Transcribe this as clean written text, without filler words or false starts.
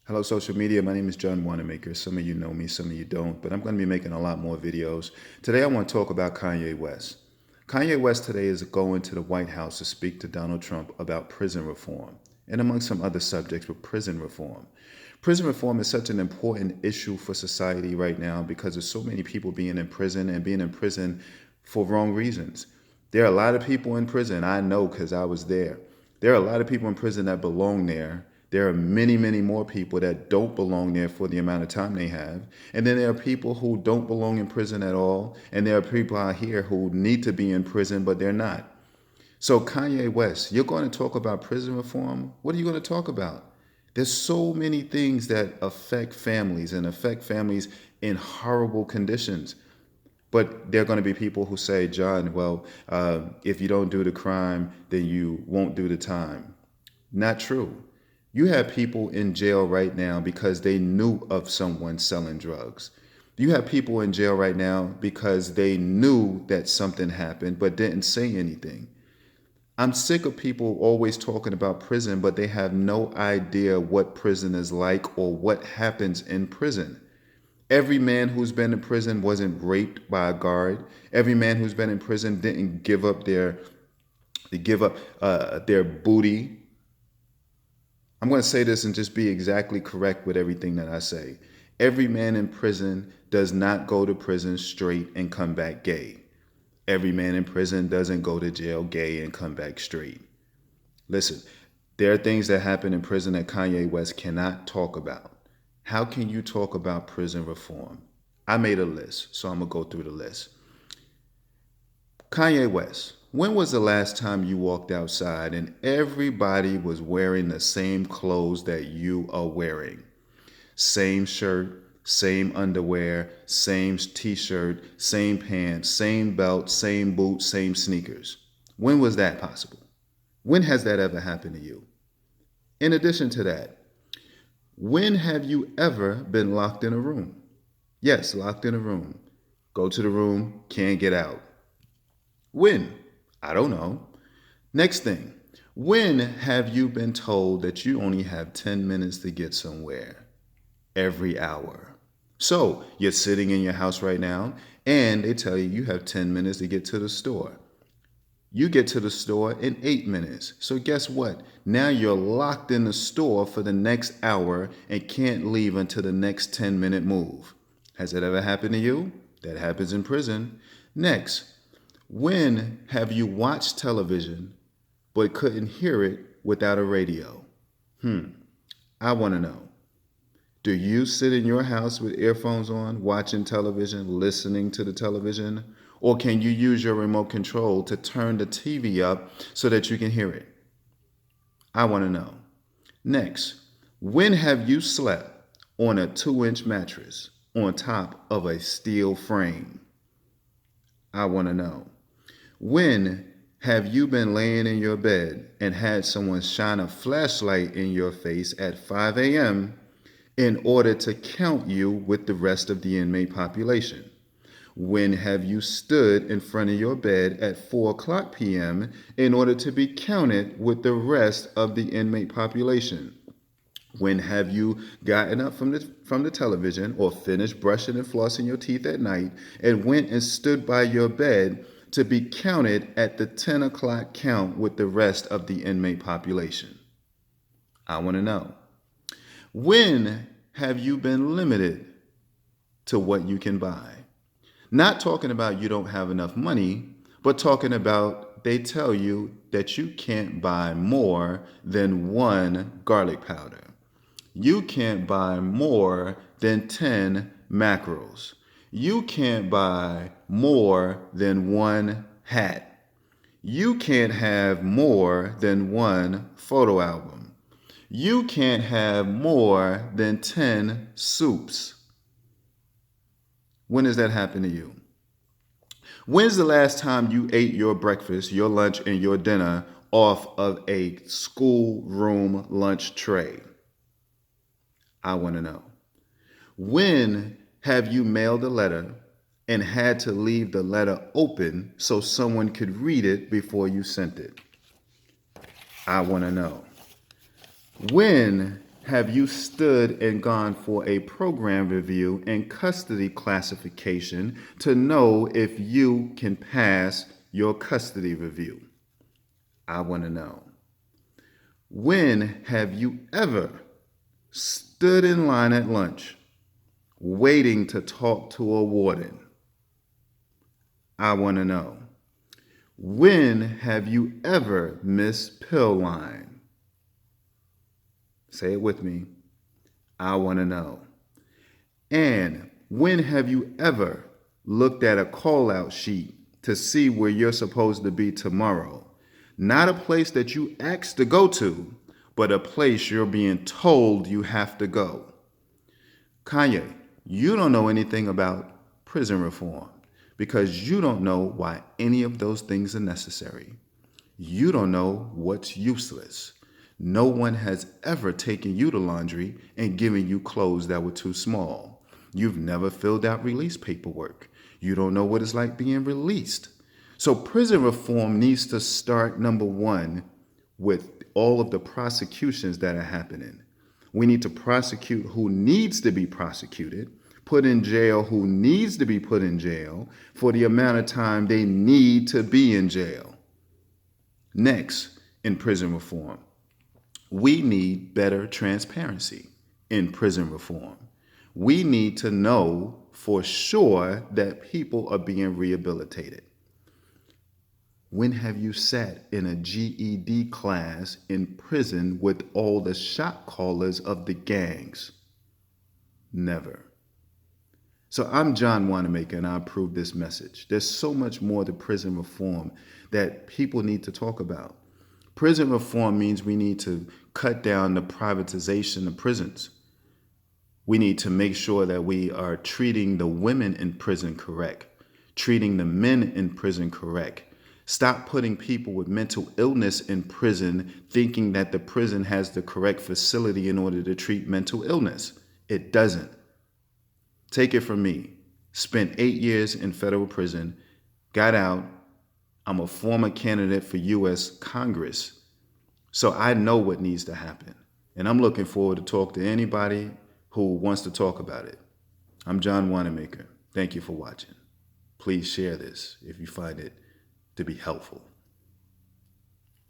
Hello, social media. My name is John Wanamaker. Some of you know me, some of you don't, but I'm going to be making a lot more videos. Today, I want to talk about Kanye West. Kanye West today is going to the White House to speak to Donald Trump about prison reform, and among some other subjects with prison reform. Prison reform is such an important issue for society right now because there's so many people being in prison and being in prison for wrong reasons. There are a lot of people in prison, I know because I was there. There are a lot of people in prison that belong there. There are many, many more people that don't belong there for the amount of time they have. And then there are people who don't belong in prison at all. And there are people out here who need to be in prison, but they're not. So, Kanye West, you're going to talk about prison reform? What are you going to talk about? There's so many things that affect families and affect families in horrible conditions. But there are going to be people who say, John, well, if you don't do the crime, then you won't do the time. Not true. You have people in jail right now because they knew of someone selling drugs. You have people in jail right now because they knew that something happened but didn't say anything. I'm sick of people always talking about prison, but they have no idea what prison is like or what happens in prison. Every man who's been in prison wasn't raped by a guard. Every man who's been in prison didn't give up their booty. I'm going to say this and just be exactly correct with everything that I say. Every man in prison does not go to prison straight and come back gay. Every man in prison doesn't go to jail gay and come back straight. Listen, there are things that happen in prison that Kanye West cannot talk about. How can you talk about prison reform? I made a list, so I'm going to go through the list. Kanye West, when was the last time you walked outside and everybody was wearing the same clothes that you are wearing? Same shirt, same underwear, same t-shirt, same pants, same belt, same boots, same sneakers. When was that possible? When has that ever happened to you? In addition to that, when have you ever been locked in a room? Yes, locked in a room. Go to the room, can't get out. When? I don't know. Next thing, when have you been told that you only have 10 minutes to get somewhere? Every hour. So you're sitting in your house right now and they tell you you have 10 minutes to get to the store. You get to the store in 8 minutes. So guess what? Now you're locked in the store for the next hour and can't leave until the next 10-minute move. Has that ever happened to you? That happens in prison. Next, when have you watched television but couldn't hear it without a radio? I want to know. Do you sit in your house with earphones on, watching television, listening to the television? Or can you use your remote control to turn the TV up so that you can hear it? I want to know. Next, when have you slept on a 2-inch mattress on top of a steel frame? I want to know. When have you been laying in your bed and had someone shine a flashlight in your face at 5 a.m. in order to count you with the rest of the inmate population? When have you stood in front of your bed at 4 o'clock p.m. in order to be counted with the rest of the inmate population? When have you gotten up from the television or finished brushing and flossing your teeth at night and went and stood by your bed to be counted at the 10 o'clock count with the rest of the inmate population? I want to know. When have you been limited to what you can buy? Not talking about you don't have enough money, but talking about they tell you that you can't buy more than 1 garlic powder. You can't buy more than 10 mackerels. You can't buy more than 1 hat. You can't have more than 1 photo album. You can't have more than 10 soups. When does that happen to you? When's the last time you ate your breakfast, your lunch, and your dinner off of a schoolroom lunch tray? I want to know. When have you mailed a letter and had to leave the letter open so someone could read it before you sent it? I want to know. When have you stood and gone for a program review and custody classification to know if you can pass your custody review? I want to know. When have you ever stood in line at lunch waiting to talk to a warden? I want to know. When have you ever missed pill line? Say it with me. I want to know. And when have you ever looked at a call out sheet to see where you're supposed to be tomorrow? Not a place that you asked to go to, but a place you're being told you have to go. Kanye, you don't know anything about prison reform because you don't know why any of those things are necessary. You don't know what's useless. No one has ever taken you to laundry and given you clothes that were too small. You've never filled out release paperwork. You don't know what it's like being released. So prison reform needs to start, number one, with all of the prosecutions that are happening. We need to prosecute who needs to be prosecuted, put in jail who needs to be put in jail for the amount of time they need to be in jail. Next, in prison reform, we need better transparency in prison reform. We need to know for sure that people are being rehabilitated. When have you sat in a GED class in prison with all the shot callers of the gangs? Never. So I'm John Wanamaker, and I approve this message. There's so much more to prison reform that people need to talk about. Prison reform means we need to cut down the privatization of prisons. We need to make sure that we are treating the women in prison correct, treating the men in prison correct. Stop putting people with mental illness in prison thinking that the prison has the correct facility in order to treat mental illness. It doesn't. Take it from me. Spent 8 years in federal prison, got out. I'm a former candidate for U.S. Congress. So I know what needs to happen. And I'm looking forward to talk to anybody who wants to talk about it. I'm John Wanamaker. Thank you for watching. Please share this if you find it to be helpful.